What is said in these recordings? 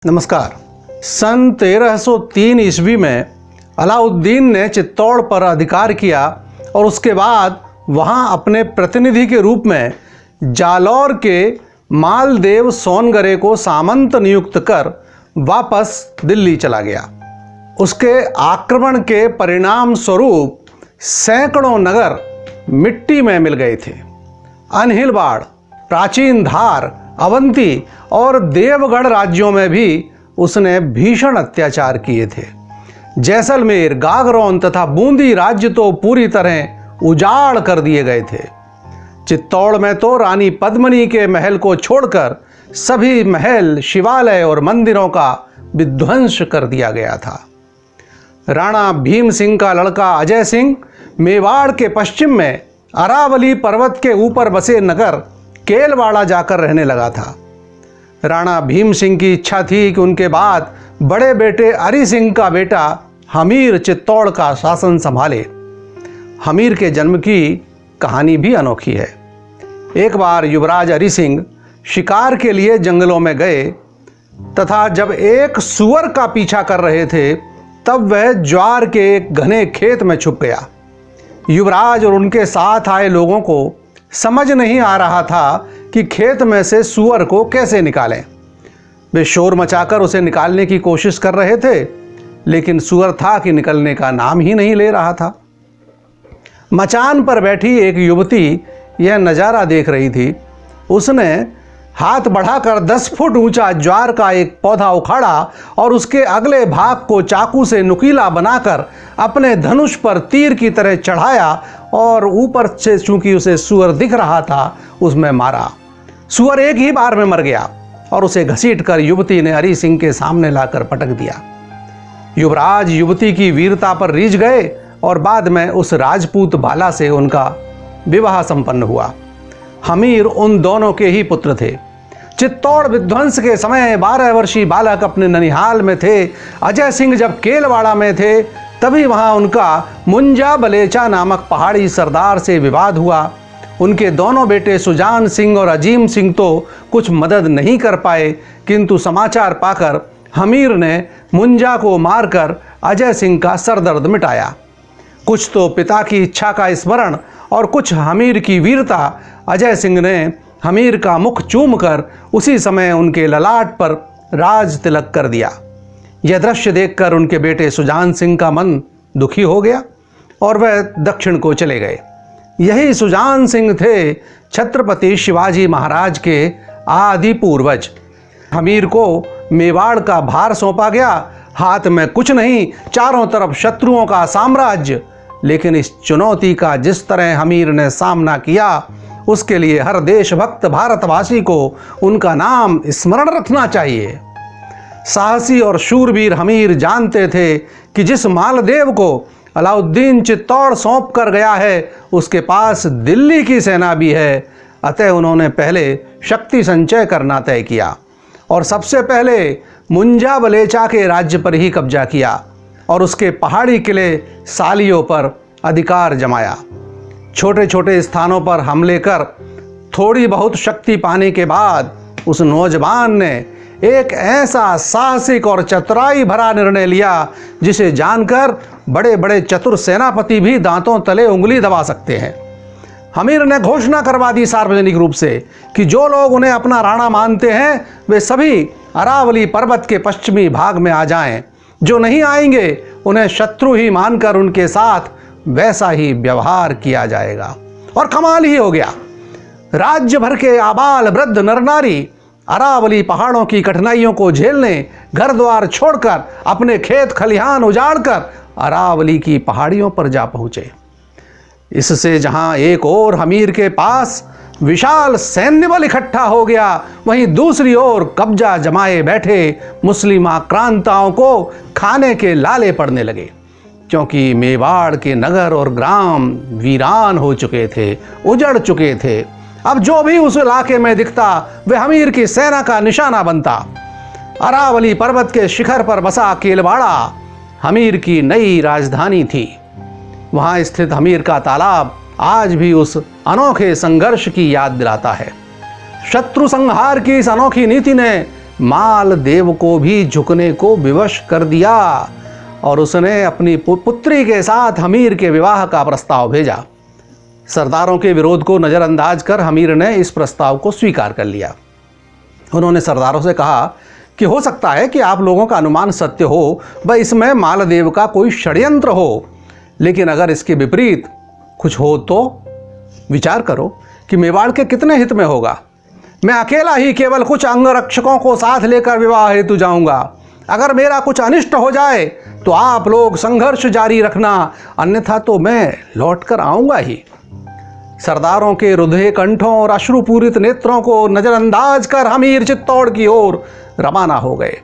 नमस्कार। सन 1303 ईस्वी में अलाउद्दीन ने चित्तौड़ पर अधिकार किया और उसके बाद वहां अपने प्रतिनिधि के रूप में जालौर के मालदेव सोनगरे को सामंत नियुक्त कर वापस दिल्ली चला गया। उसके आक्रमण के परिणाम स्वरूप सैकड़ों नगर मिट्टी में मिल गए थे। अनहिलवाड़, प्राचीन धार, अवंती और देवगढ़ राज्यों में भी उसने भीषण अत्याचार किए थे। जैसलमेर, गागरौन तथा बूंदी राज्य तो पूरी तरह उजाड़ कर दिए गए थे। चित्तौड़ में तो रानी पद्मिनी के महल को छोड़कर सभी महल, शिवालय और मंदिरों का विध्वंस कर दिया गया था। राणा भीम सिंह का लड़का अजय सिंह मेवाड़ के पश्चिम में अरावली पर्वत के ऊपर बसे नगर केलवाड़ा जाकर रहने लगा था। राणा भीम सिंह की इच्छा थी कि उनके बाद बड़े बेटे अरी सिंह का बेटा हमीर चित्तौड़ का शासन संभाले। हमीर के जन्म की कहानी भी अनोखी है। एक बार युवराज अरी सिंह शिकार के लिए जंगलों में गए तथा जब एक सुअर का पीछा कर रहे थे तब वह ज्वार के एक घने खेत में छुप गया। युवराज और उनके साथ आए लोगों को समझ नहीं आ रहा था कि खेत में से सुअर को कैसे निकालें। वे शोर मचाकर उसे निकालने की कोशिश कर रहे थे, लेकिन सुअर था कि निकलने का नाम ही नहीं ले रहा था। मचान पर बैठी एक युवती यह नज़ारा देख रही थी। उसने हाथ बढ़ाकर 10 फुट ऊंचा ज्वार का एक पौधा उखाड़ा और उसके अगले भाग को चाकू से नुकीला बनाकर अपने धनुष पर तीर की तरह चढ़ाया और ऊपर से चूंकि उसे सुअर दिख रहा था उसमें मारा। सुअर एक ही बार में मर गया और उसे घसीटकर युवती ने अरी सिंह के सामने लाकर पटक दिया। युवराज युवती की वीरता पर रीझ गए और बाद में उस राजपूत बाला से उनका विवाह संपन्न हुआ। हमीर उन दोनों के ही पुत्र थे। चित्तौड़ विध्वंस के समय 12 वर्षीय बालक अपने ननिहाल में थे। अजय सिंह जब केलवाड़ा में थे तभी वहां उनका मुंजा बलेचा नामक पहाड़ी सरदार से विवाद हुआ। उनके दोनों बेटे सुजान सिंह और अजीम सिंह तो कुछ मदद नहीं कर पाए, किंतु समाचार पाकर हमीर ने मुंजा को मारकर अजय सिंह का सरदर्द मिटाया। कुछ तो पिता की इच्छा का स्मरण और कुछ हमीर की वीरता। अजय सिंह ने हमीर का मुख चूमकर उसी समय उनके ललाट पर राज तिलक कर दिया। यह दृश्य देखकर उनके बेटे सुजान सिंह का मन दुखी हो गया और वह दक्षिण को चले गए। यही सुजान सिंह थे छत्रपति शिवाजी महाराज के आदि पूर्वज। हमीर को मेवाड़ का भार सौंपा गया। हाथ में कुछ नहीं, चारों तरफ शत्रुओं का साम्राज्य। लेकिन इस चुनौती का जिस तरह हमीर ने सामना किया उसके लिए हर देशभक्त भारतवासी को उनका नाम स्मरण रखना चाहिए। साहसी और शूरवीर हमीर जानते थे कि जिस मालदेव को अलाउद्दीन चित्तौड़ सौंप कर गया है उसके पास दिल्ली की सेना भी है। अतः उन्होंने पहले शक्ति संचय करना तय किया और सबसे पहले मुंजा बलेचा के राज्य पर ही कब्जा किया और उसके पहाड़ी किले सालियों पर अधिकार जमाया। छोटे छोटे स्थानों पर हमले कर थोड़ी बहुत शक्ति पाने के बाद उस नौजवान ने एक ऐसा साहसिक और चतुराई भरा निर्णय लिया जिसे जानकर बड़े बड़े चतुर सेनापति भी दांतों तले उंगली दबा सकते हैं। हमीर ने घोषणा करवा दी सार्वजनिक रूप से कि जो लोग उन्हें अपना राणा मानते हैं वे सभी अरावली पर्वत के पश्चिमी भाग में आ जाएं। जो नहीं आएंगे उन्हें शत्रु ही मानकर उनके साथ वैसा ही व्यवहार किया जाएगा। और कमाल ही हो गया। राज्य भर के आबाल वृद्ध नर नारी अरावली पहाड़ों की कठिनाइयों को झेलने घर द्वार छोड़कर अपने खेत खलिहान उजाड़कर अरावली की पहाड़ियों पर जा पहुंचे। इससे जहां एक ओर हमीर के पास विशाल सैन्य बल इकट्ठा हो गया, वहीं दूसरी ओर कब्जा जमाए बैठे मुस्लिम आक्रांताओं को खाने के लाले पड़ने लगे, क्योंकि मेवाड़ के नगर और ग्राम वीरान हो चुके थे, उजड़ चुके थे। अब जो भी उस इलाके में दिखता वह हमीर की सेना का निशाना बनता। अरावली पर्वत के शिखर पर बसा केलवाड़ा हमीर की नई राजधानी थी। वहां स्थित हमीर का तालाब आज भी उस अनोखे संघर्ष की याद दिलाता है। शत्रु संहार की इस अनोखी नीति ने मालदेव को भी झुकने को विवश कर दिया और उसने अपनी पुत्री के साथ हमीर के विवाह का प्रस्ताव भेजा। सरदारों के विरोध को नज़रअंदाज कर हमीर ने इस प्रस्ताव को स्वीकार कर लिया। उन्होंने सरदारों से कहा कि हो सकता है कि आप लोगों का अनुमान सत्य हो, व इसमें मालदेव का कोई षड्यंत्र हो, लेकिन अगर इसके विपरीत कुछ हो तो विचार करो कि मेवाड़ के कितने हित में होगा। मैं अकेला ही केवल कुछ अंगरक्षकों को साथ लेकर विवाह हेतु जाऊंगा। अगर मेरा कुछ अनिष्ट हो जाए तो आप लोग संघर्ष जारी रखना, अन्यथा तो मैं लौट कर आऊंगा ही। सरदारों के रुधे कंठों और अश्रुपूरित नेत्रों को नजरअंदाज कर हमीर चित्तौड़ की ओर रवाना हो गए।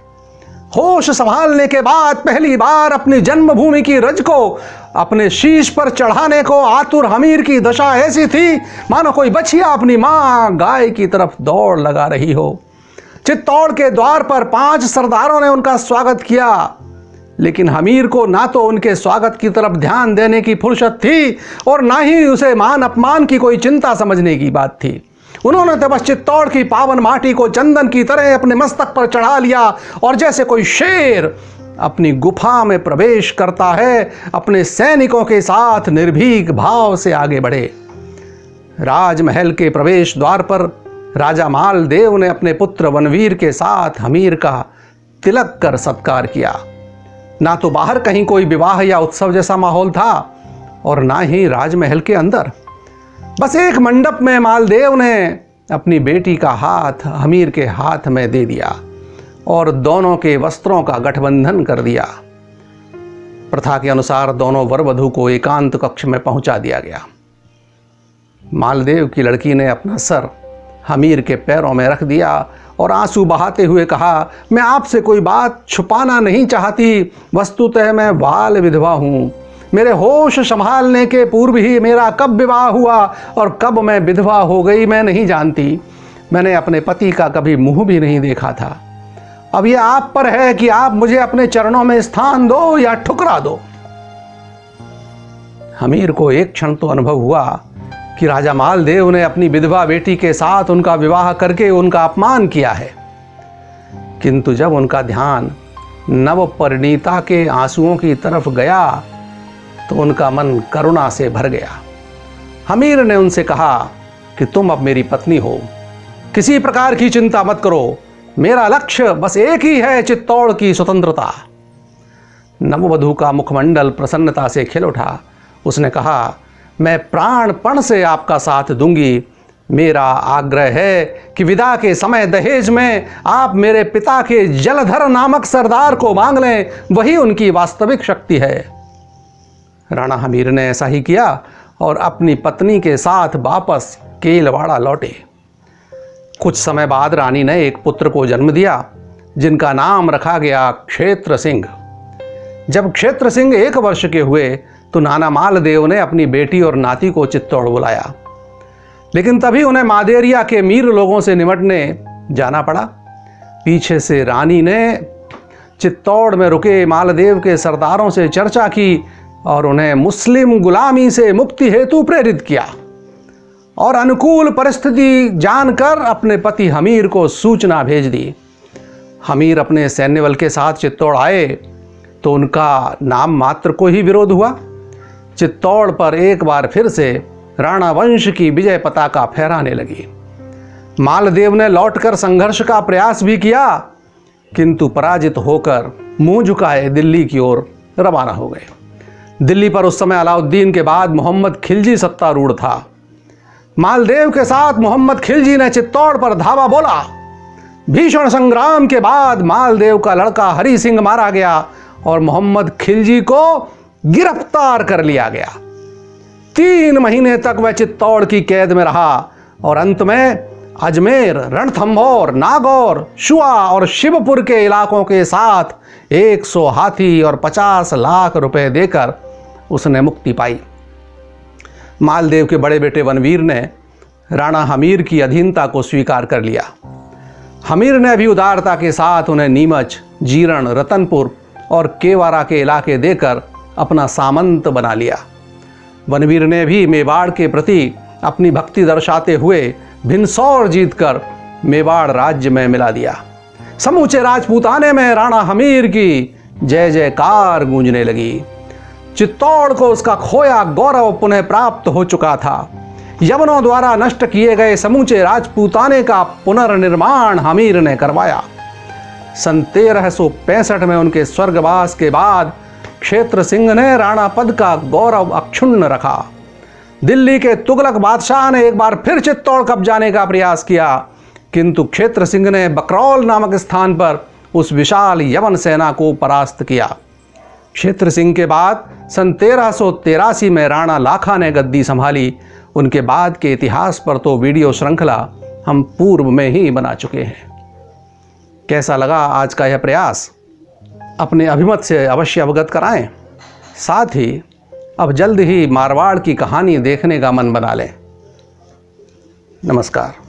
होश संभालने के बाद पहली बार अपनी जन्मभूमि की रज को अपने शीश पर चढ़ाने को आतुर हमीर की दशा ऐसी थी मानो कोई बछिया अपनी मां गाय की तरफ दौड़ लगा रही हो। चित्तौड़ के द्वार पर 5 सरदारों ने उनका स्वागत किया, लेकिन हमीर को ना तो उनके स्वागत की तरफ ध्यान देने की फुर्सत थी और ना ही उसे मान अपमान की कोई चिंता समझने की बात थी। उन्होंने तो बस चित्तौड़ की पावन माटी को चंदन की तरह अपने मस्तक पर चढ़ा लिया और जैसे कोई शेर अपनी गुफा में प्रवेश करता है, अपने सैनिकों के साथ निर्भीक भाव से आगे बढ़े। राजमहल के प्रवेश द्वार पर राजा मालदेव ने अपने पुत्र वनवीर के साथ हमीर का तिलक कर सत्कार किया। ना तो बाहर कहीं कोई विवाह या उत्सव जैसा माहौल था और ना ही राजमहल के अंदर। बस एक मंडप में मालदेव ने अपनी बेटी का हाथ हमीर के हाथ में दे दिया और दोनों के वस्त्रों का गठबंधन कर दिया। प्रथा के अनुसार दोनों वर वधू को एकांत कक्ष में पहुंचा दिया गया। मालदेव की लड़की ने अपना सर हमीर के पैरों में रख दिया और आंसू बहाते हुए कहा, मैं आपसे कोई बात छुपाना नहीं चाहती, वस्तुतः मैं बाल विधवा हूँ। मेरे होश संभालने के पूर्व ही मेरा कब विवाह हुआ और कब मैं विधवा हो गई मैं नहीं जानती। मैंने अपने पति का कभी मुंह भी नहीं देखा था। अब यह आप पर है कि आप मुझे अपने चरणों में स्थान दो या ठुकरा दो। हमीर को एक क्षण तो अनुभव हुआ कि राजा मालदेव ने अपनी विधवा बेटी के साथ उनका विवाह करके उनका अपमान किया है, किंतु जब उनका ध्यान नव परिणीता के आंसुओं की तरफ गया तो उनका मन करुणा से भर गया। हमीर ने उनसे कहा कि तुम अब मेरी पत्नी हो, किसी प्रकार की चिंता मत करो, मेरा लक्ष्य बस एक ही है, चित्तौड़ की स्वतंत्रता। नववधू का मुखमंडल प्रसन्नता से खिल उठा। उसने कहा, मैं प्राणपण से आपका साथ दूंगी। मेरा आग्रह है कि विदा के समय दहेज में आप मेरे पिता के जलधर नामक सरदार को मांग लें, वही उनकी वास्तविक शक्ति है। राणा हमीर ने ऐसा ही किया और अपनी पत्नी के साथ वापस केलवाड़ा लौटे। कुछ समय बाद रानी ने एक पुत्र को जन्म दिया जिनका नाम रखा गया क्षेत्र सिंह। जब क्षेत्र सिंह 1 वर्ष के हुए तो नाना मालदेव ने अपनी बेटी और नाती को चित्तौड़ बुलाया, लेकिन तभी उन्हें मादेरिया के मीर लोगों से निमटने जाना पड़ा। पीछे से रानी ने चित्तौड़ में रुके मालदेव के सरदारों से चर्चा की और उन्हें मुस्लिम गुलामी से मुक्ति हेतु प्रेरित किया और अनुकूल परिस्थिति जानकर अपने पति हमीर को सूचना भेज दी। हमीर अपने सैन्य बल के साथ चित्तौड़ आए तो उनका नाम मात्र को ही विरोध हुआ। चित्तौड़ पर एक बार फिर से राणा वंश की विजय पताका फहराने लगी। मालदेव ने लौटकर संघर्ष का प्रयास भी किया, किंतु पराजित होकर मुंह झुकाए दिल्ली की ओर रवाना हो गए। दिल्ली पर उस समय अलाउद्दीन के बाद मोहम्मद खिलजी सत्तारूढ़ था। मालदेव के साथ मोहम्मद खिलजी ने चित्तौड़ पर धावा बोला। भीषण संग्राम के बाद मालदेव का लड़का हरि सिंह मारा गया और मोहम्मद खिलजी को गिरफ्तार कर लिया गया। 3 महीने तक वह चित्तौड़ की कैद में रहा और अंत में अजमेर, रणथंभौर, नागौर, शुआ और शिवपुर के इलाकों के साथ 100 हाथी और 50 लाख रुपए देकर उसने मुक्ति पाई। मालदेव के बड़े बेटे वनवीर ने राणा हमीर की अधीनता को स्वीकार कर लिया। हमीर ने भी उदारता के साथ उन्हें नीमच, जीरण, रतनपुर और केवारा के इलाके देकर अपना सामंत बना लिया। वनवीर ने भी मेवाड़ के प्रति अपनी भक्ति दर्शाते हुए भिनसौर जीतकर मेवाड़ राज्य में मिला दिया। समूचे राजपूताने में राणा हमीर की जय जयकार गूंजने लगी। चित्तौड़ को उसका खोया गौरव पुनः प्राप्त हो चुका था। यवनों द्वारा नष्ट किए गए समूचे राजपूताने का पुनर्निर्माण हमीर ने करवाया। सन 1365 में उनके स्वर्गवास के बाद क्षेत्र सिंह ने राणा पद का गौरव अक्षुण्ण रखा। दिल्ली के तुगलक बादशाह ने एक बार फिर चित्तौड़ कब्जाने का प्रयास किया, किंतु क्षेत्र सिंह ने बकरौल नामक स्थान पर उस विशाल यवन सेना को परास्त किया। क्षेत्र सिंह के बाद सन 1383 में राणा लाखा ने गद्दी संभाली। उनके बाद के इतिहास पर तो वीडियो श्रृंखला हम पूर्व में ही बना चुके हैं। कैसा लगा आज का यह प्रयास? अपने अभिमत से अवश्य अवगत कराएं। साथ ही अब जल्द ही मारवाड़ की कहानी देखने का मन बना लें। नमस्कार।